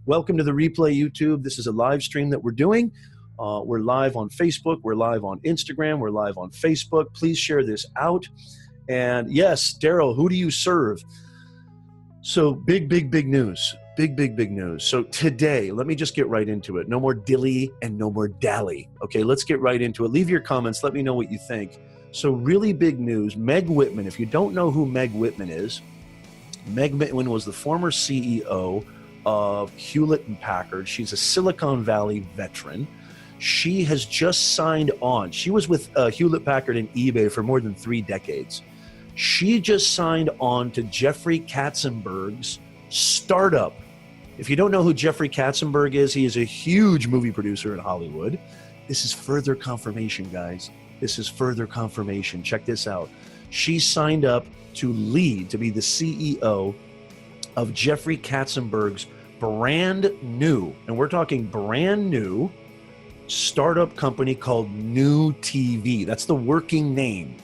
Welcome to the replay YouTube. This is a live stream that we're doing. We're live on Facebook. We're live on Instagram. We're live on Facebook. Please share this out. And yes, Daryl, who do you serve? So big news. Big news. So today, let me just get right into it. No more dilly and no more dally. Okay, let's get right into it. Leave your comments. Let me know what you think. So really big news. Meg Whitman. If you don't know who Meg Whitman is, Meg Whitman was the former CEO of Hewlett & Packard. She's a Silicon Valley veteran. She has just signed on. She was with Hewlett Packard and eBay for more than 3 decades. She just signed on to Jeffrey Katzenberg's startup. If you don't know who Jeffrey Katzenberg is, he is a huge movie producer in Hollywood. This is further confirmation, guys. This is further confirmation. Check this out. She signed up to lead, to be the CEO of Jeffrey Katzenberg's brand new, and we're talking brand new, startup company called New TV. That's the working name.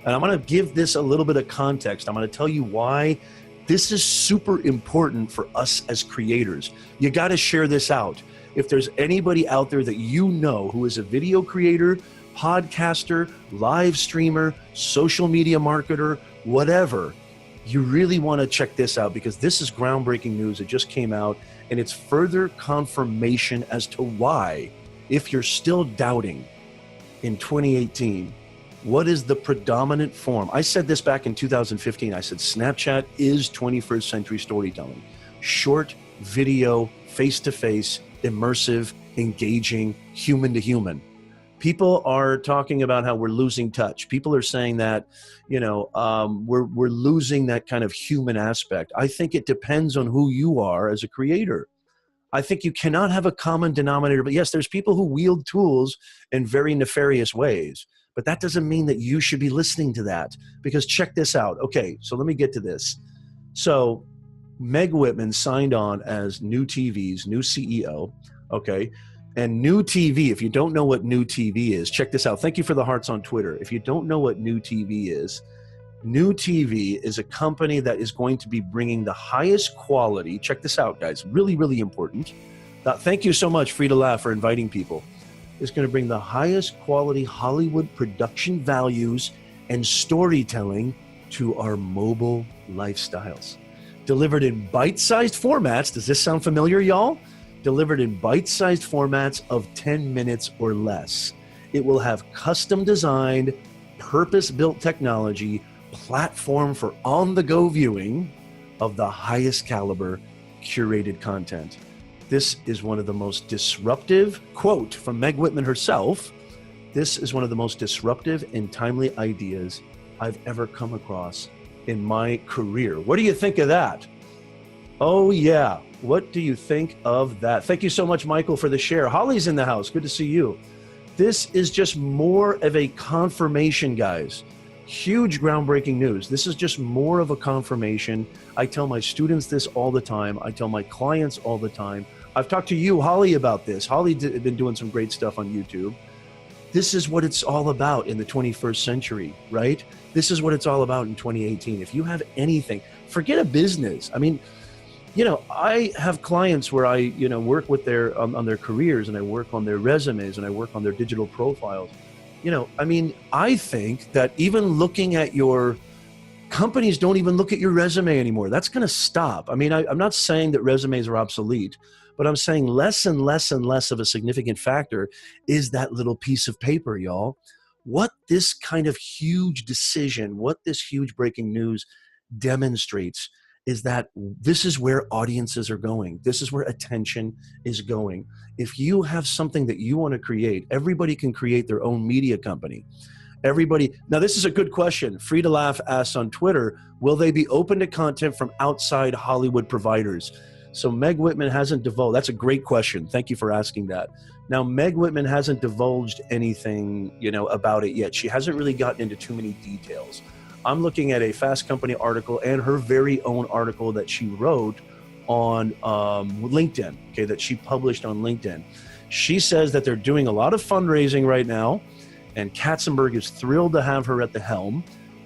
And I'm going to give this a little bit of context. I'm going to tell you why this is super important for us as creators. You got to share this out. If there's anybody out there that you know who is a video creator, podcaster, live streamer, social media marketer, whatever, you really want to check this out because this is groundbreaking news. It just came out and it's further confirmation as to why, if you're still doubting in 2018, what is the predominant form? I said this back in 2015. I said Snapchat is 21st century storytelling. Short video, face-to-face, immersive, engaging, human to human. People are talking about how we're losing touch. People are saying that, you know, we're losing that kind of human aspect. I think it depends on who you are as a creator. I think you cannot have a common denominator. But yes, there's people who wield tools in very nefarious ways. But that doesn't mean that you should be listening to that. Because check this out. Okay, so let me get to this. So Meg Whitman signed on as New TV's new CEO. Okay. And New TV, if you don't know what New TV is, check this out. Thank you for the hearts on Twitter. If you don't know what New TV is a company that is going to be bringing the highest quality. Check this out, guys. Really important. Thank you so much, Frida Laugh, for inviting people. It's going to bring the highest quality Hollywood production values and storytelling to our mobile lifestyles. Delivered in bite-sized formats. Does this sound familiar, y'all? Delivered in bite-sized formats of 10 minutes or less. It will have custom-designed, purpose-built technology, platform for on-the-go viewing of the highest caliber curated content. This is one of the most disruptive, quote from Meg Whitman herself, this is one of the most disruptive and timely ideas I've ever come across in my career. What do you think of that? Oh yeah, what do you think of that? Thank you so much, Michael, for the share. Holly's in the house, good to see you. This is just more of a confirmation, guys. Huge groundbreaking news. This is just more of a confirmation. I tell my students this all the time. I tell my clients all the time. I've talked to you, Holly, about this. Holly has been doing some great stuff on YouTube. This is what it's all about in the 21st century, right? This is what it's all about in 2018. If you have anything, forget a business. I mean, you know, I have clients where I, you know, work with their on their careers, and I work on their resumes, and I work on their digital profiles. You know, I mean, I think that even looking at your companies don't even look at your resume anymore. That's going to stop. I mean, I'm not saying that resumes are obsolete, but I'm saying less and less and less of a significant factor is that little piece of paper, y'all. What this kind of huge decision, what this huge breaking news demonstrates is that this is where audiences are going. This is where attention is going. If you have something that you want to create, everybody can create their own media company. Everybody, now this is a good question. Frida Laugh asks on Twitter, will they be open to content from outside Hollywood providers? So Meg Whitman hasn't divulged, that's a great question. Thank you for asking that. Now, Meg Whitman hasn't divulged anything, you know, about it yet. She hasn't really gotten into too many details. I'm looking at a Fast Company article and her very own article that she wrote on LinkedIn, okay, that she published on LinkedIn. She says that they're doing a lot of fundraising right now, and Katzenberg is thrilled to have her at the helm,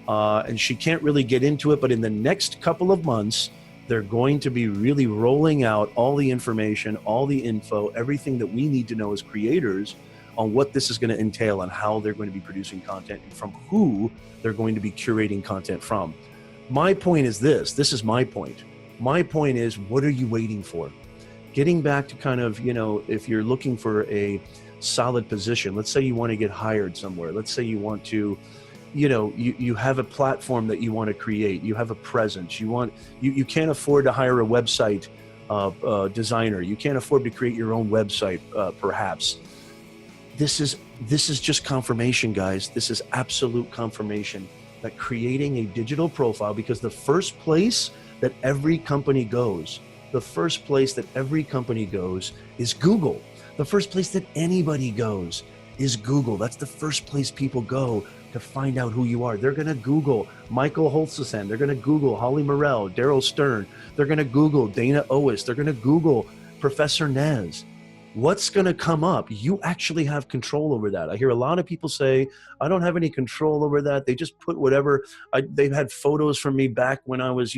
and she can't really get into it, but in the next couple of months, They're going to be really rolling out all the information, all the info, everything that we need to know as creators on what this is going to entail and how they're going to be producing content and from who they're going to be curating content from. My point is this is my point. My point is, what are you waiting for? Getting back to kind of, you know, if you're looking for a solid position, let's say you want to get hired somewhere. Let's say you want to, you know, you have a platform that you want to create. You have a presence. You can't afford to hire a website designer. You can't afford to create your own website, perhaps. This is just confirmation, guys. This is absolute confirmation that creating a digital profile, because the first place that every company goes, is Google. The first place that anybody goes is Google. That's the first place people go to find out who you are. They're going to Google Michael Holtzesen. They're going to Google Holly Morell, Daryl Stern. They're going to Google Dana Owis. They're going to Google Professor Nez. What's going to come up? You actually have control over that. I hear a lot of people say, I don't have any control over that. They just put whatever. They've had photos from me back when I was,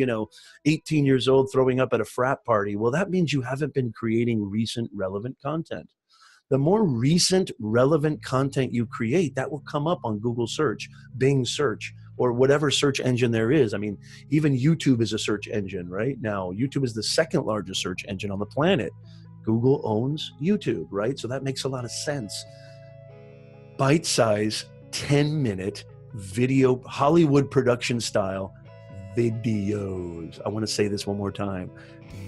18 years old throwing up at a frat party. Well, that means you haven't been creating recent, relevant content. The more recent, relevant content you create, that will come up on Google search, Bing search, or whatever search engine there is. I mean, even YouTube is a search engine, right? Now, YouTube is the second largest search engine on the planet. Google owns YouTube, right? So that makes a lot of sense. Bite-size, 10-minute video, Hollywood production style videos. I want to say this one more time.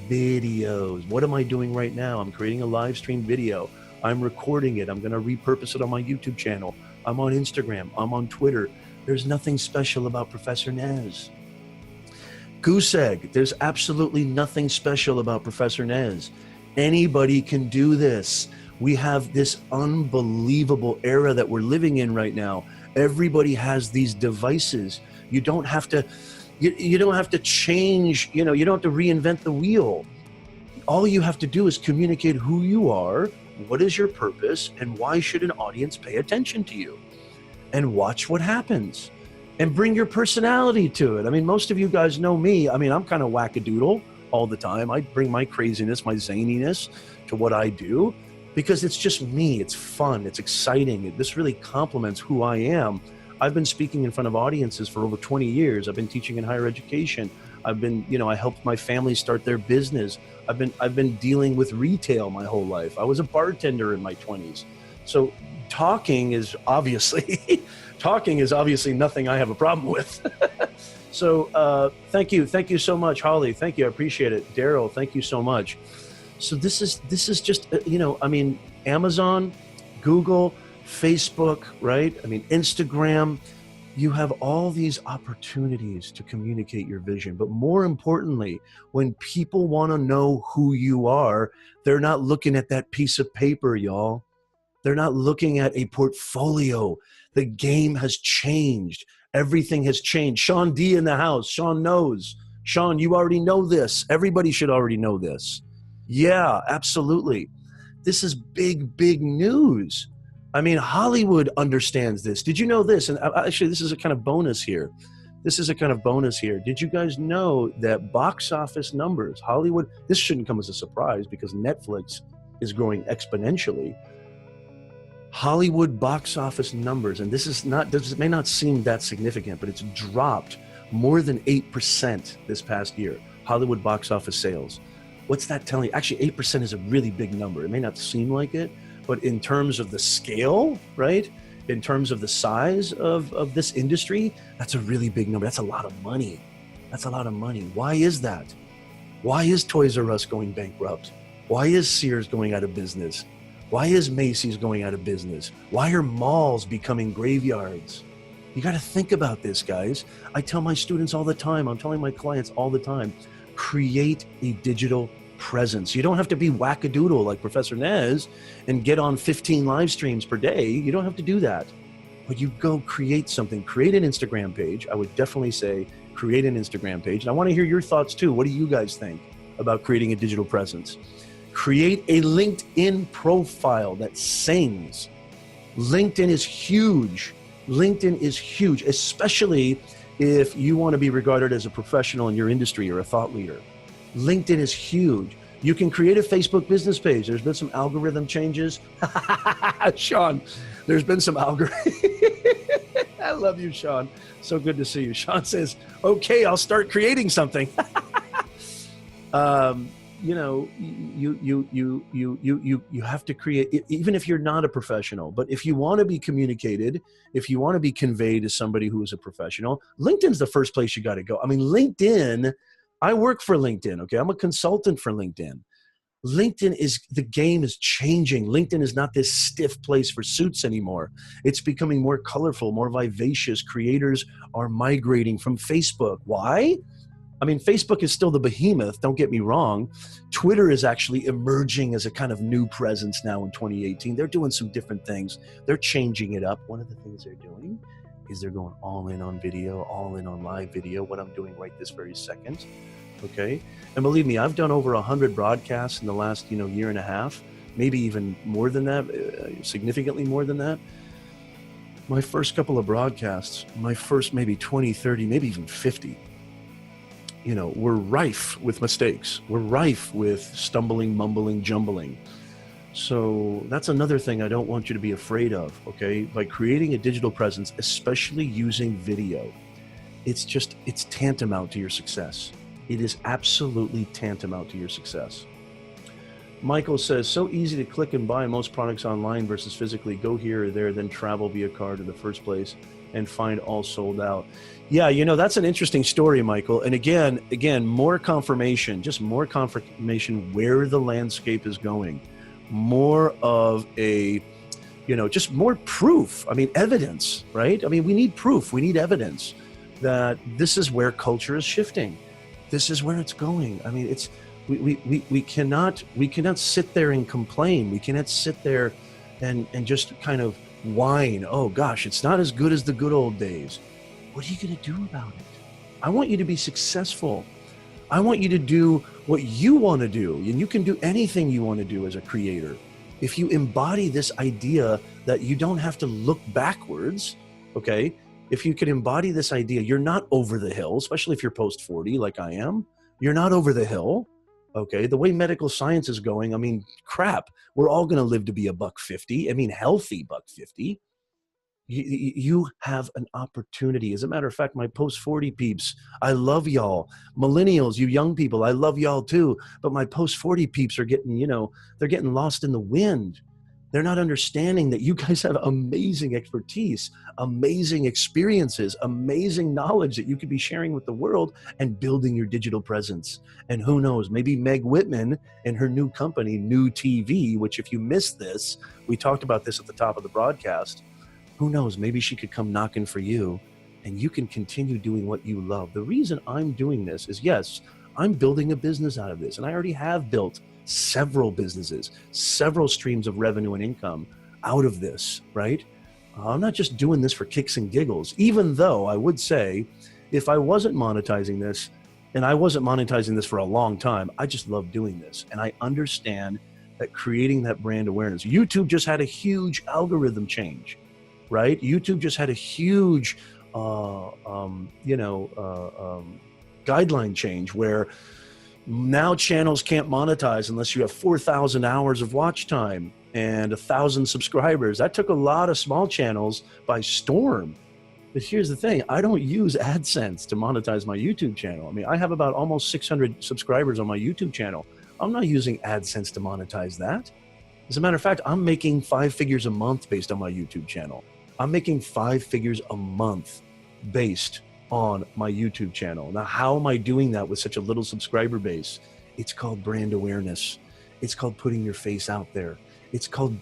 Videos. What am I doing right now? I'm creating a live stream video. I'm recording it. I'm going to repurpose it on my YouTube channel. I'm on Instagram. I'm on Twitter. There's nothing special about Professor Nez. Goose egg. There's absolutely nothing special about Professor Nez. Anybody can do this. We have this unbelievable era that we're living in right now. Everybody has these devices. You don't have to, you don't have to change, you don't have to reinvent the wheel. All you have to do is communicate who you are, what is your purpose, and why should an audience pay attention to you? And watch what happens. And bring your personality to it. I mean, most of you guys know me. I mean, I'm kind of wackadoodle all the time. I bring my craziness, my zaniness to what I do because it's just me. It's fun. It's exciting. This really complements who I am. I've been speaking in front of audiences for over 20 years. I've been teaching in higher education. I've been, I helped my family start their business. I've been dealing with retail my whole life. I was a bartender in my 20s. So talking is obviously nothing I have a problem with. So thank you so much, Holly. Thank you, I appreciate it. Daryl, thank you so much. So this is just Amazon, Google, Facebook, right? I mean, Instagram. You have all these opportunities to communicate your vision. But more importantly, when people want to know who you are, they're not looking at that piece of paper, y'all. They're not looking at a portfolio. The game has changed. Everything has changed. Sean D in the house. Sean knows. Sean, you already know this. Everybody should already know this. Yeah, absolutely. This is big, big news. I mean, Hollywood understands this. Did you know this? And actually, this is a kind of bonus here. Did you guys know that box office numbers, Hollywood, this shouldn't come as a surprise because Netflix is growing exponentially. Hollywood box office numbers, and this may not seem that significant, but it's dropped more than 8% this past year. Hollywood box office sales. What's that telling you? Actually, 8% is a really big number. It may not seem like it, but in terms of the scale, right? In terms of the size of this industry, that's a really big number. That's a lot of money. Why is that? Why is Toys R Us going bankrupt? Why is Sears going out of business? Why is Macy's going out of business? Why are malls becoming graveyards? You got to think about this, guys. I tell my students all the time, I'm telling my clients all the time, create a digital presence. You don't have to be wackadoodle like Professor Nez and get on 15 live streams per day. You don't have to do that. But you go create something. Create an Instagram page. I would definitely say create an Instagram page. And I want to hear your thoughts too. What do you guys think about creating a digital presence? Create a LinkedIn profile that sings. LinkedIn is huge. Especially if you want to be regarded as a professional in your industry or a thought leader. LinkedIn is huge. You can create a Facebook business page. There's been some algorithm changes. Sean, there's been some algorithm. I love you, Sean. So good to see you. Sean says, okay, I'll start creating something. You know, you have to create, even if you're not a professional, but if you want to be communicated, if you want to be conveyed to somebody who is a professional, LinkedIn's the first place you got to go. I mean, LinkedIn, I work for LinkedIn. Okay. I'm a consultant for LinkedIn. The game is changing. LinkedIn is not this stiff place for suits anymore. It's becoming more colorful, more vivacious. Creators are migrating from Facebook. Why? I mean, Facebook is still the behemoth, don't get me wrong. Twitter is actually emerging as a kind of new presence now in 2018. They're doing some different things. They're changing it up. One of the things they're doing is they're going all in on video, all in on live video, what I'm doing right this very second. Okay. And believe me, I've done over 100 broadcasts in the last, year and a half, maybe even more than that, significantly more than that. My first couple of broadcasts, my first maybe 20, 30, maybe even 50, were rife with mistakes. We're rife with stumbling, mumbling, jumbling. So that's another thing I don't want you to be afraid of, okay? By creating a digital presence, especially using video, it's tantamount to your success. It is absolutely tantamount to your success. Michael says, so easy to click and buy most products online versus physically go here or there, then travel via car to the first place and find all sold out. Yeah, that's an interesting story, Michael. And again, more confirmation where the landscape is going. More of a, just more proof. I mean, evidence, right? I mean, we need proof. We need evidence that this is where culture is shifting. This is where it's going. I mean, we cannot sit there and complain. We cannot sit there and just kind of whine. Oh gosh, it's not as good as the good old days. What are you going to do about it? I want you to be successful. I want you to do what you want to do, and you can do anything you want to do as a creator. If you embody this idea that you don't have to look backwards, okay? If you can embody this idea, you're not over the hill, especially if you're post 40 like I am. You're not over the hill, okay? The way medical science is going, I mean, crap, we're all going to live to be $150. I mean, healthy $150. You have an opportunity. As a matter of fact, my post 40 peeps, I love y'all. Millennials, you young people, I love y'all too. But my post 40 peeps are getting, they're getting lost in the wind. They're not understanding that you guys have amazing expertise, amazing experiences, amazing knowledge that you could be sharing with the world and building your digital presence. And who knows, maybe Meg Whitman and her new company, New TV, which if you missed this, we talked about this at the top of the broadcast. Who knows, maybe she could come knocking for you and you can continue doing what you love. The reason I'm doing this is, yes, I'm building a business out of this, and I already have built several businesses, several streams of revenue and income out of this, right? I'm not just doing this for kicks and giggles, even though I would say if I wasn't monetizing this, and I wasn't monetizing this for a long time, I just love doing this. And I understand that creating that brand awareness. YouTube just had a huge algorithm change, right? YouTube just had a huge, guideline change where now channels can't monetize unless you have 4,000 hours of watch time and 1,000 subscribers. That took a lot of small channels by storm. But here's the thing, I don't use AdSense to monetize my YouTube channel. I mean, I have about almost 600 subscribers on my YouTube channel. I'm not using AdSense to monetize that. As a matter of fact, I'm making 5 figures a month based on my YouTube channel. I'm making 5 figures a month based on my YouTube channel. Now, how am I doing that with such a little subscriber base? It's called brand awareness. It's called putting your face out there. It's called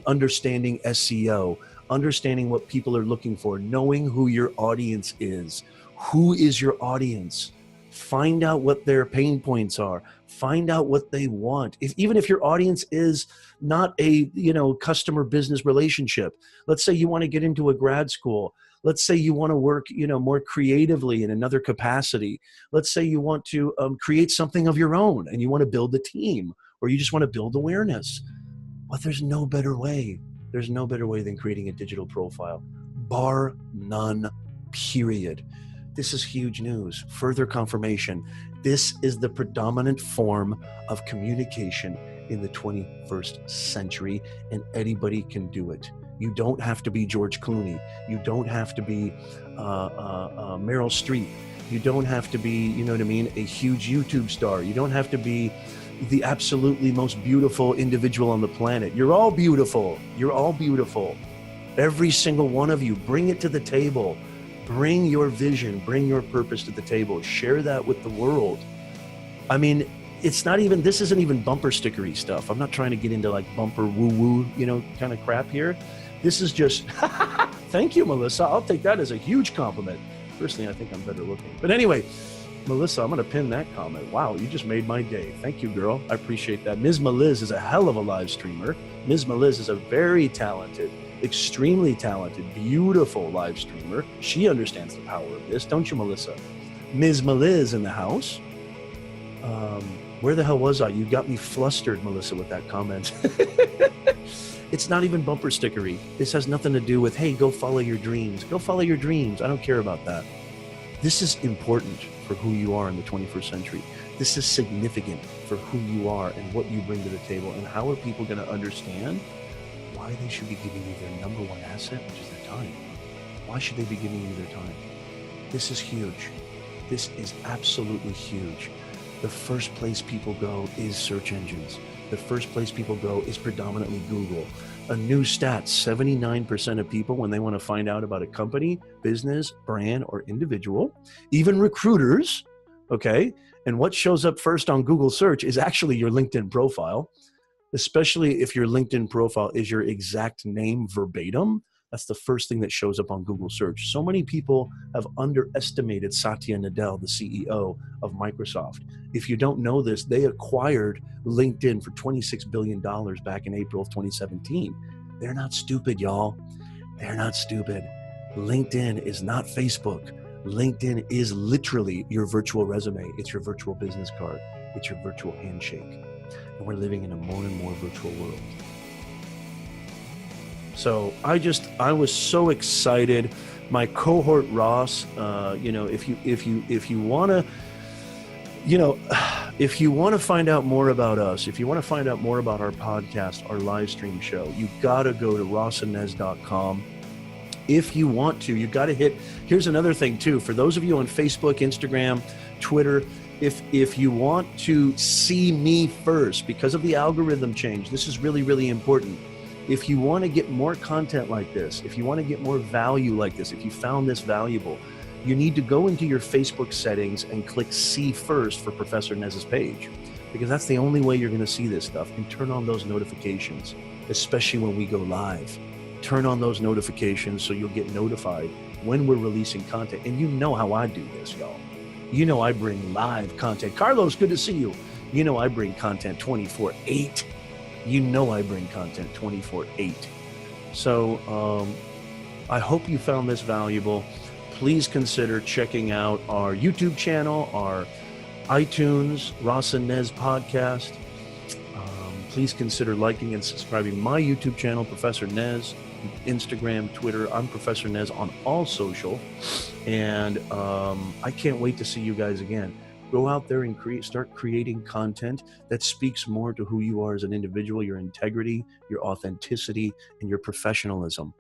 understanding SEO, understanding what people are looking for, knowing who your audience is. Who is your audience? Find out what their pain points are. Find out what they want. Even if your audience is not a customer business relationship, let's say you want to get into a grad school. Let's say you want to work more creatively in another capacity. Let's say you want to create something of your own and you want to build a team, or you just want to build awareness. But there's no better way. There's no better way than creating a digital profile, bar none, period. This is huge news. Further confirmation. This is the predominant form of communication in the 21st century, and anybody can do it. You don't have to be George Clooney. You don't have to be Meryl Streep. You don't have to be, you know what I mean, a huge YouTube star. You don't have to be the absolutely most beautiful individual on the planet. You're all beautiful. You're all beautiful. Every single one of you. Bring it to the table. Bring your vision, bring your purpose to the table. Share that with the world. I mean, it's not even, this isn't even bumper stickery stuff. I'm not trying to get into like bumper woo-woo, you know, kind of crap here. This is just, thank you, Melissa. I'll take that as a huge compliment. Personally, I think I'm better looking. But anyway, Melissa, I'm going to pin that comment. Wow, you just made my day. Thank you, girl. I appreciate that. Ms. Meliz is a hell of a live streamer. Ms. Meliz is a very talented, extremely talented, beautiful live streamer. She understands the power of this, don't you, Melissa? Ms. Meliz in the house. Where the hell was I? You got me flustered, Melissa, with that comment. It's not even bumper stickery. This has nothing to do with, hey, go follow your dreams. Go follow your dreams. I don't care about that. This is important for who you are in the 21st century. This is significant for who you are and what you bring to the table. And how are people going to understand why they should be giving you their number one asset, which is their time? Why should they be giving you their time? This is huge. This is absolutely huge. The first place people go is search engines. The first place people go is predominantly Google. A new stat, 79% of people, when they want to find out about a company, business, brand, or individual, even recruiters, okay, and what shows up first on Google search is actually your LinkedIn profile, especially if your LinkedIn profile is your exact name verbatim. That's the first thing that shows up on Google search. So many people have underestimated Satya Nadella, the CEO of Microsoft. If you don't know this, they acquired LinkedIn for $26 billion back in April of 2017. They're not stupid, y'all. They're not stupid. LinkedIn is not Facebook. LinkedIn is literally your virtual resume. It's your virtual business card. It's your virtual handshake. And we're living in a more and more virtual world. So I was so excited. My cohort Ross, if you want to, if you want to find out more about us, if you want to find out more about our podcast, our live stream show, you got to go to rossandnez.com. If you want to, you got to hit, here's another thing too, for those of you on Facebook, Instagram, Twitter, if you want to see me first, because of the algorithm change, this is really, really important. If you want to get more content like this, if you want to get more value like this, if you found this valuable, you need to go into your Facebook settings and click see first for Professor Nez's page, because that's the only way you're going to see this stuff. And turn on those notifications, especially when we go live. Turn on those notifications so you'll get notified when we're releasing content. And you know how I do this, y'all. You know I bring live content. Carlos, good to see you. You know I bring content 24/8. You know I bring content 24/8. So I hope you found this valuable. Please consider checking out our YouTube channel, our iTunes, Ross and Nez podcast. Please consider liking and subscribing my YouTube channel, Professor Nez, Instagram, Twitter. I'm Professor Nez on all social. And I can't wait to see you guys again. Go out there and start creating content that speaks more to who you are as an individual, your integrity, your authenticity, and your professionalism.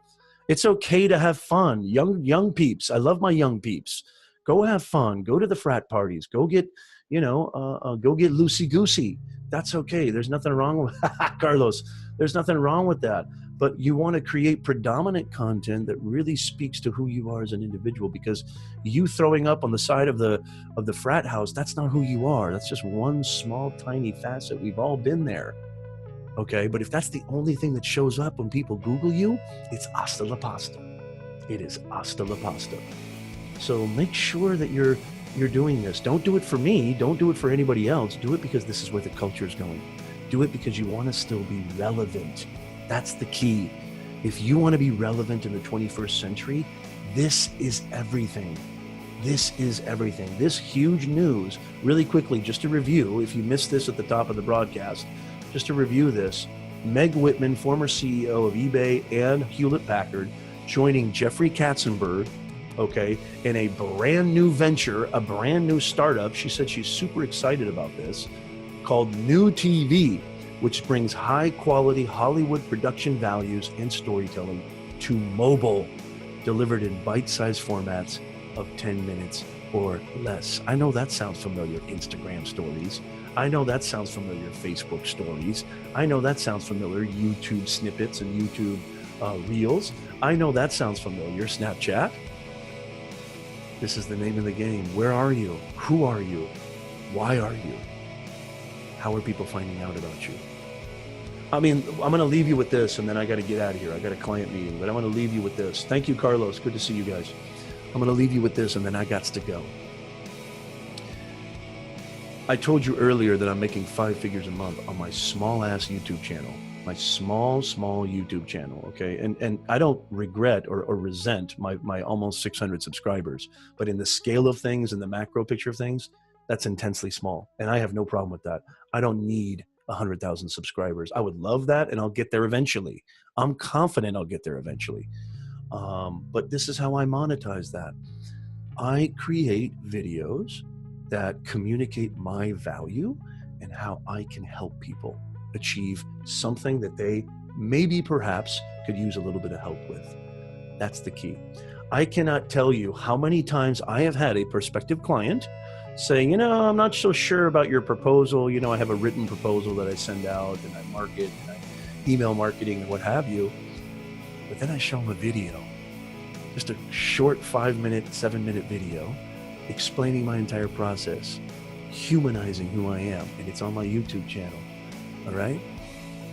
It's okay to have fun. Young peeps. I love my young peeps. Go have fun. Go to the frat parties. Go get, go get loosey-goosey. That's okay. There's nothing wrong with Carlos. There's nothing wrong with that. But you want to create predominant content that really speaks to who you are as an individual, because you throwing up on the side of the frat house, that's not who you are. That's just one small, tiny facet. We've all been there. Okay, but if that's the only thing that shows up when people Google you, it's hasta la pasta. It is hasta la pasta. So make sure that you're doing this. Don't do it for me. Don't do it for anybody else. Do it because this is where the culture is going. Do it because you want to still be relevant. That's the key. If you want to be relevant in the 21st century, this is everything. This is everything. This huge news, really quickly, just to review, if you missed this at the top of the broadcast, just to review this, Meg Whitman, former CEO of eBay and Hewlett-Packard, joining Jeffrey Katzenberg okay, in a brand new venture, a brand new startup. She said she's super excited about this, called New TV, which brings high quality Hollywood production values and storytelling to mobile, delivered in bite-sized formats of 10 minutes or less. I know that sounds familiar, Instagram stories. I know that sounds familiar, Facebook stories. I know that sounds familiar, YouTube snippets and YouTube reels. I know that sounds familiar, Snapchat. This is the name of the game. Where are you? Who are you? Why are you? How are people finding out about you? I mean, I'm going to leave you with this, and then I got to get out of here. I got a client meeting, but I'm going to leave you with this. Thank you, Carlos. Good to see you guys. I'm going to leave you with this, and then I got to go. I told you earlier that I'm making 5 figures a month on my small-ass YouTube channel. My small YouTube channel, okay? And I don't regret or resent my almost 600 subscribers, but in the scale of things, in the macro picture of things, that's intensely small. And I have no problem with that. I don't need 100,000 subscribers. I would love that, and I'll get there eventually. I'm confident I'll get there eventually. But this is how I monetize that. I create videos that communicate my value and how I can help people achieve something that they maybe perhaps could use a little bit of help with. That's the key. I cannot tell you how many times I have had a prospective client say, you know, I'm not so sure about your proposal. You know, I have a written proposal that I send out and I market and I email marketing and what have you. But then I show them a video, just a short 5-minute, 7-minute video explaining my entire process, humanizing who I am. And it's on my YouTube channel. All right.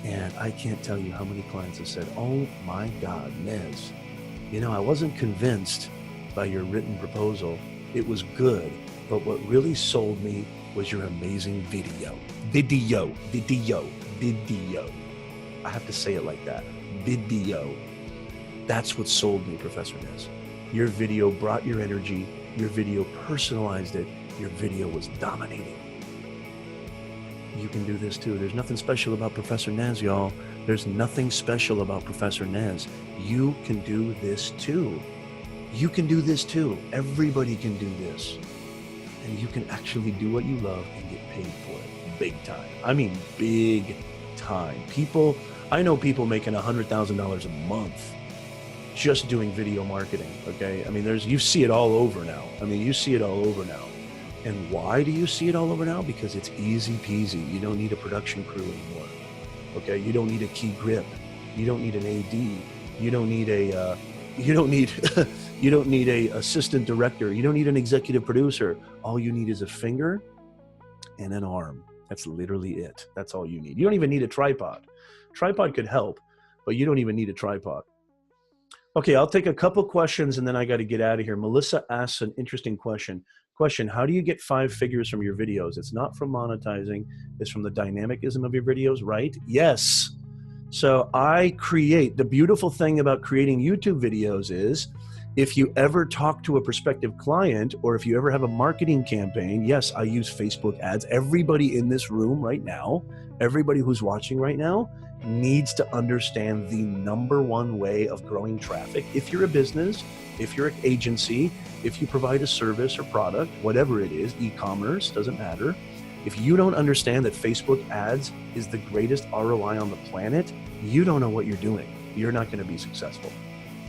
And I can't tell you how many clients have said, oh my God, Nez, you know, I wasn't convinced by your written proposal. It was good. But what really sold me was your amazing video. Video. I have to say it like that. Video. That's what sold me, Professor Nez. Your video brought your energy. Your video personalized it. Your video was dominating. You can do this too. There's nothing special about Professor Nez, y'all. There's nothing special about Professor Nez. You can do this too. You can do this too. Everybody can do this. And you can actually do what you love and get paid for it. Big time. I mean, big time. I know people making $100,000 a month just doing video marketing, okay? I mean, you see it all over now. And why do you see it all over now? Because it's easy peasy. You don't need a production crew anymore, okay? You don't need a key grip. You don't need an AD. You don't need a assistant director. You don't need an executive producer. All you need is a finger and an arm. That's literally it. That's all you need. You don't even need a tripod. Tripod could help, but you don't even need a tripod. Okay, I'll take a couple questions and then I got to get out of here. Melissa asks an interesting question. How do you get 5 figures from your videos? It's not from monetizing. It's from the dynamicism of your videos, right? Yes. So the beautiful thing about creating YouTube videos is if you ever talk to a prospective client or if you ever have a marketing campaign, yes, I use Facebook ads. Everybody in this room right now, everybody who's watching right now needs to understand the #1 way of growing traffic. If you're a business, if you're an agency, if you provide a service or product, whatever it is, e-commerce, doesn't matter. If you don't understand that Facebook ads is the greatest ROI on the planet, you don't know what you're doing. You're not going to be successful.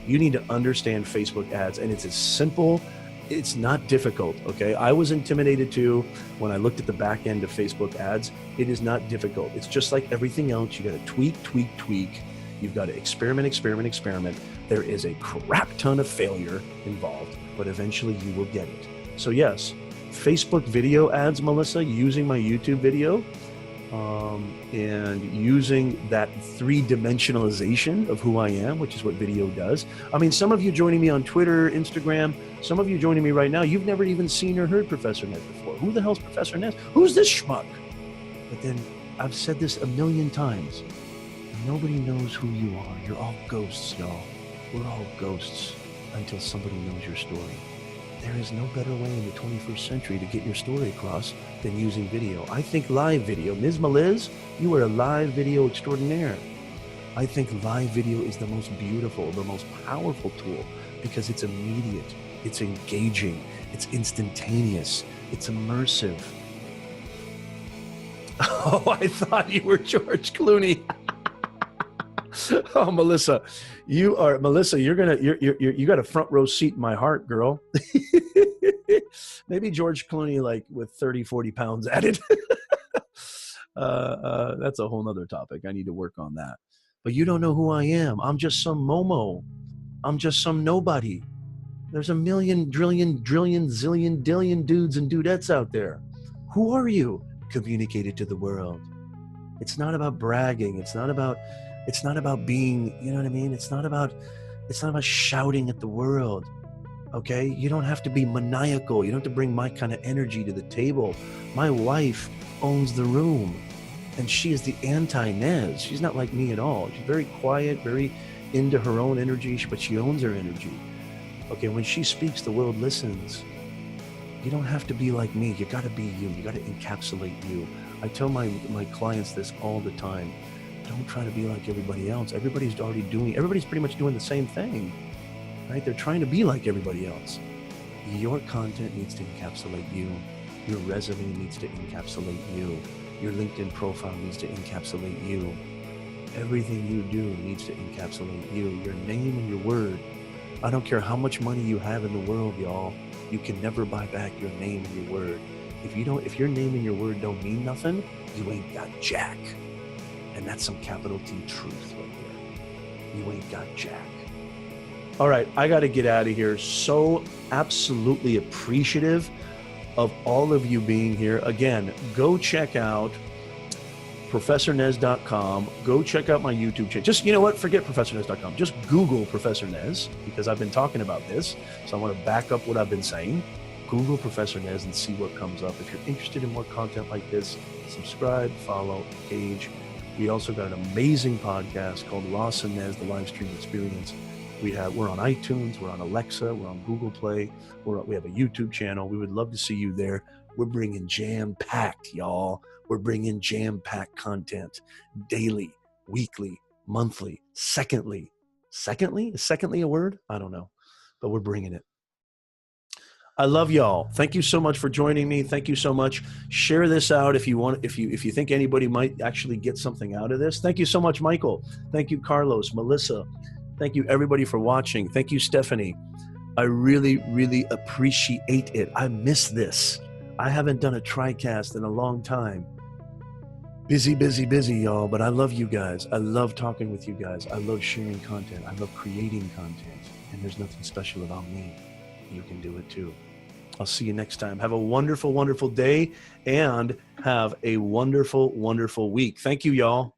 You need to understand Facebook ads, and it's as simple. It's not difficult, okay? I was intimidated too when I looked at the back end of Facebook ads. It is not difficult. It's just like everything else. You got to tweak. You've got to experiment. There is a crap ton of failure involved, but eventually you will get it. So yes, Facebook video ads, Melissa, using my YouTube video, and using that 3-dimensionalization of who I am, which is what video does. I mean, some of you joining me on Twitter, Instagram, some of you joining me right now, you've never even seen or heard Professor Nez before. Who the hell's Professor Nez? Who's this schmuck? But then I've said this a million times. Nobody knows who you are. You're all ghosts, y'all. We're all ghosts until somebody knows your story. There is no better way in the 21st century to get your story across than using video. I think live video, Ms. Meliz, you are a live video extraordinaire. I think live video is the most beautiful, the most powerful tool because it's immediate. It's engaging. It's instantaneous. It's immersive. Oh, I thought you were George Clooney. Oh, Melissa, you got a front row seat in my heart, girl. Maybe George Clooney, like with 30, 40 pounds added. That's a whole nother topic. I need to work on that. But you don't know who I am. I'm just some Momo. I'm just some nobody. There's a million, drillion, zillion, dillion dudes and dudettes out there. Who are you? Communicate it to the world. It's not about bragging. It's not about being, you know what I mean? It's not about shouting at the world. Okay? You don't have to be maniacal. You don't have to bring my kind of energy to the table. My wife owns the room, and she is the anti-Nez. She's not like me at all. She's very quiet, very into her own energy, but she owns her energy. Okay, when she speaks, the world listens. You don't have to be like me. You got to be you. You got to encapsulate you. I tell my clients this all the time. Don't try to be like everybody else. Everybody's pretty much doing the same thing, right? They're trying to be like everybody else. Your content needs to encapsulate you. Your resume needs to encapsulate you. Your LinkedIn profile needs to encapsulate you. Everything you do needs to encapsulate you. Your name and your word. I don't care how much money you have in the world, y'all. You can never buy back your name and your word. If your name and your word don't mean nothing, you ain't got jack. And that's some capital T truth right there. You ain't got jack. All right, I got to get out of here. So absolutely appreciative of all of you being here. Again, go check out ProfessorNez.com. Go check out my YouTube channel. Just, you know what? Forget ProfessorNez.com. Just Google Professor Nez, because I've been talking about this. So I want to back up what I've been saying. Google Professor Nez and see what comes up. If you're interested in more content like this, subscribe, follow, engage. We also got an amazing podcast called Ross and Nez, the Livestream Experience. We're on iTunes, we're on Alexa, we're on Google Play, we have a YouTube channel. We would love to see you there. We're bringing jam-packed, y'all. We're bringing jam-packed content daily, weekly, monthly, secondly. Secondly? Is secondly a word? I don't know, but we're bringing it. I love y'all. Thank you so much for joining me. Thank you so much. Share this out if you want. If you think anybody might actually get something out of this. Thank you so much, Michael. Thank you, Carlos, Melissa. Thank you, everybody, for watching. Thank you, Stephanie. I really, really appreciate it. I miss this. I haven't done a TriCast in a long time. Busy, busy, busy, y'all. But I love you guys. I love talking with you guys. I love sharing content. I love creating content. And there's nothing special about me. You can do it too. I'll see you next time. Have a wonderful, wonderful day and have a wonderful, wonderful week. Thank you, y'all.